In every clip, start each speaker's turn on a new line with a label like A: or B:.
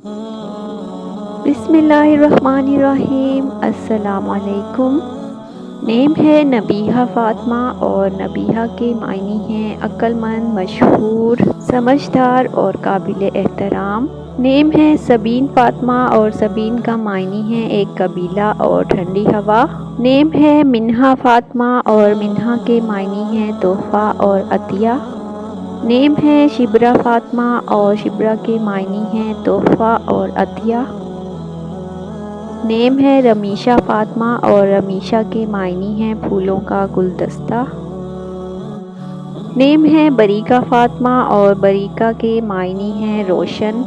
A: بسم اللہ الرحمن الرحیم۔ السلام علیکم۔ نیم ہے نبیہہ فاطمہ اور نبیہہ کے معنی ہیں عقل مند، مشہور، سمجھدار اور قابل احترام۔ نیم ہے سبین فاطمہ اور سبین کا معنی ہے ایک قبیلہ اور ٹھنڈی ہوا۔ نیم ہے منہا فاطمہ اور منہا کے معنی ہیں تحفہ اور عطیہ۔ نیم ہے شبرا فاطمہ اور شبرا کے معنی ہیں تحفہ اور عطیہ۔ نیم ہے رمیشہ فاطمہ اور رمیشہ کے معنی ہیں پھولوں کا گلدستہ۔ نیم ہے بریکہ فاطمہ اور بریکہ کے معنی ہیں روشن۔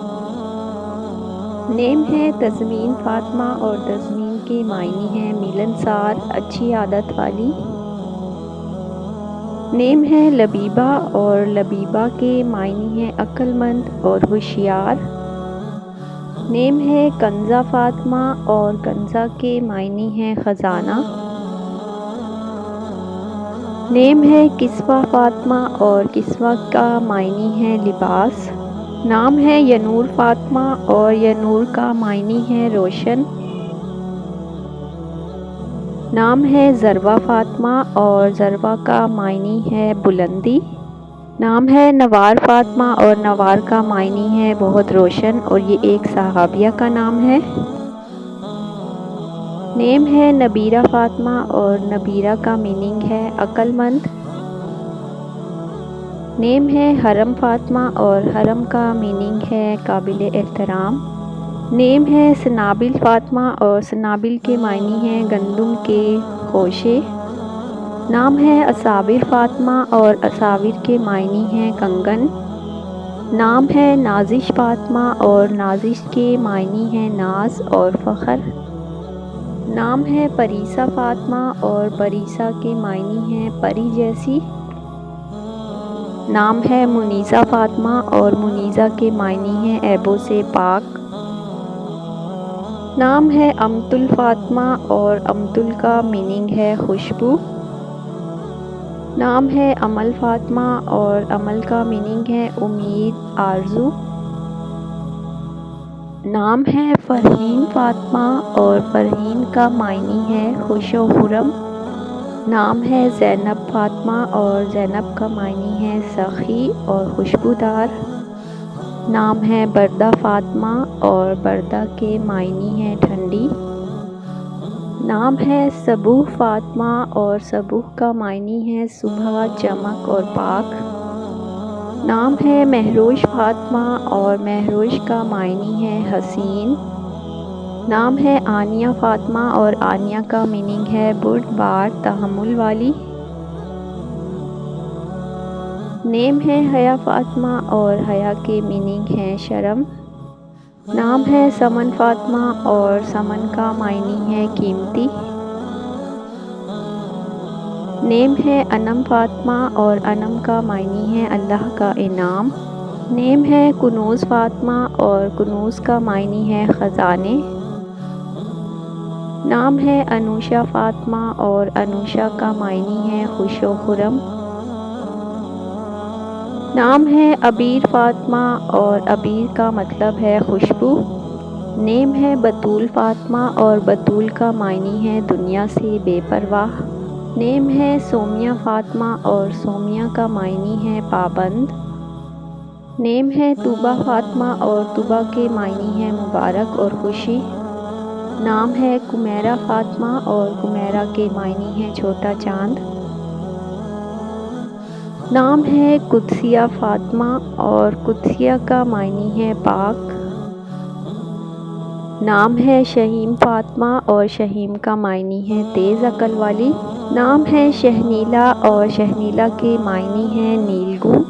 A: نیم ہے تزمین فاطمہ اور تزمین کے معنی ہیں ملنسار، اچھی عادت والی۔ نیم ہے لبیبہ اور لبیبہ کے معنی ہیں عقل مند اور ہوشیار۔ نیم ہے کنزہ فاطمہ اور کنزہ کے معنی ہیں خزانہ۔ نیم ہے کسوہ فاطمہ اور کسوہ کا معنی ہے لباس۔ نام ہے ینور فاطمہ اور ینور کا معنی ہے روشن۔ نام ہے ذروہ فاطمہ اور ذروہ کا معنی ہے بلندی۔ نام ہے نوار فاطمہ اور نوار کا معنی ہے بہت روشن اور یہ ایک صحابیہ کا نام ہے۔ نیم ہے نبیرہ فاطمہ اور نبیرہ کا میننگ ہے عقل مند۔ نیم ہے حرم فاطمہ اور حرم کا میننگ ہے قابل احترام۔ نیم ہے سنابل فاطمہ اور سنابل کے معنی ہیں گندم کے خوشے۔ نام ہے اصابر فاطمہ اور اصابر کے معنی ہیں کنگن۔ نام ہے نازش فاطمہ اور نازش کے معنی ہیں ناز اور فخر۔ نام ہے پریسہ فاطمہ اور پریسہ کے معنی ہیں پری جیسی۔ نام ہے منیزہ فاطمہ اور منیزہ کے معنی ہیں عیبوں سے پاک۔ نام ہے امطل فاطمہ اور امطل کا میننگ ہے خوشبو۔ نام ہے امل فاطمہ اور امل کا میننگ ہے امید، آرزو۔ نام ہے فرحین فاطمہ اور فرحین کا معنی ہے خوش و خرم۔ نام ہے زینب فاطمہ اور زینب کا معنی ہے سخی اور خوشبودار۔ نام ہے بردہ فاطمہ اور بردہ کے معنی ہیں ٹھنڈی۔ نام ہے صبوح فاطمہ اور صبوح کا معنی ہے صبح، چمک اور پاک۔ نام ہے مہروش فاطمہ اور مہروش کا معنی ہے حسین۔ نام ہے آنیہ فاطمہ اور آنیہ کا میننگ ہے بردبار، تحمل والی۔ نیم ہے حیا فاطمہ اور حیا کے میننگ ہے شرم۔ نام ہے سمن فاطمہ اور سمن کا معنی ہے قیمتی۔ نیم ہے انم فاطمہ اور انم کا معنی ہے اللہ کا انعام۔ نیم ہے کنوز فاطمہ اور کنوز کا معنی ہے خزانے۔ نام ہے انوشہ فاطمہ اور انوشہ کا معنی ہے خوش و خرم۔ نام ہے عبیر فاطمہ اور عبیر کا مطلب ہے خوشبو۔ نیم ہے بطول فاطمہ اور بطول کا معنی ہے دنیا سے بے پرواہ۔ نیم ہے سومیہ فاطمہ اور سومیہ کا معنی ہے پابند۔ نیم ہے طوبیٰ فاطمہ اور طوبیٰ کے معنی ہے مبارک اور خوشی۔ نام ہے کمیرہ فاطمہ اور کمیرہ کے معنی ہے چھوٹا چاند۔ نام ہے قدسیہ فاطمہ اور قدسیہ کا معنی ہے پاک۔ نام ہے شہیم فاطمہ اور شہیم کا معنی ہے تیز عقل والی۔ نام ہے شہنیلہ اور شہنیلہ کے معنی ہے نیلگوں۔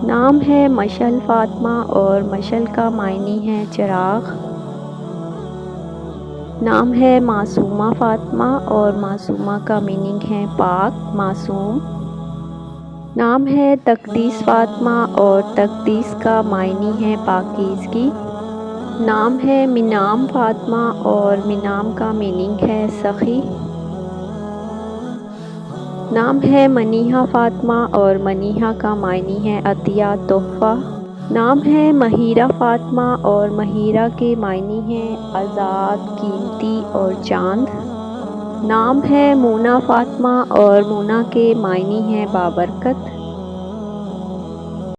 A: نام ہے مشعل فاطمہ اور مشعل کا معنی ہے چراغ۔ نام ہے معصومہ فاطمہ اور معصومہ کا میننگ ہے پاک، معصوم۔ نام ہے تقدیس فاطمہ اور تقدیس کا معنی ہے پاکیزگی۔ نام ہے منام فاطمہ اور منام کا میننگ ہے سخی۔ نام ہے منیہہ فاطمہ اور منیہہ کا معنی ہے عطیہ، تحفہ۔ نام ہے مہیرہ فاطمہ اور مہیرہ کے معنی ہیں آزاد، قیمتی اور چاند۔ نام ہے مونا فاطمہ اور مونا کے معنی ہیں بابرکت۔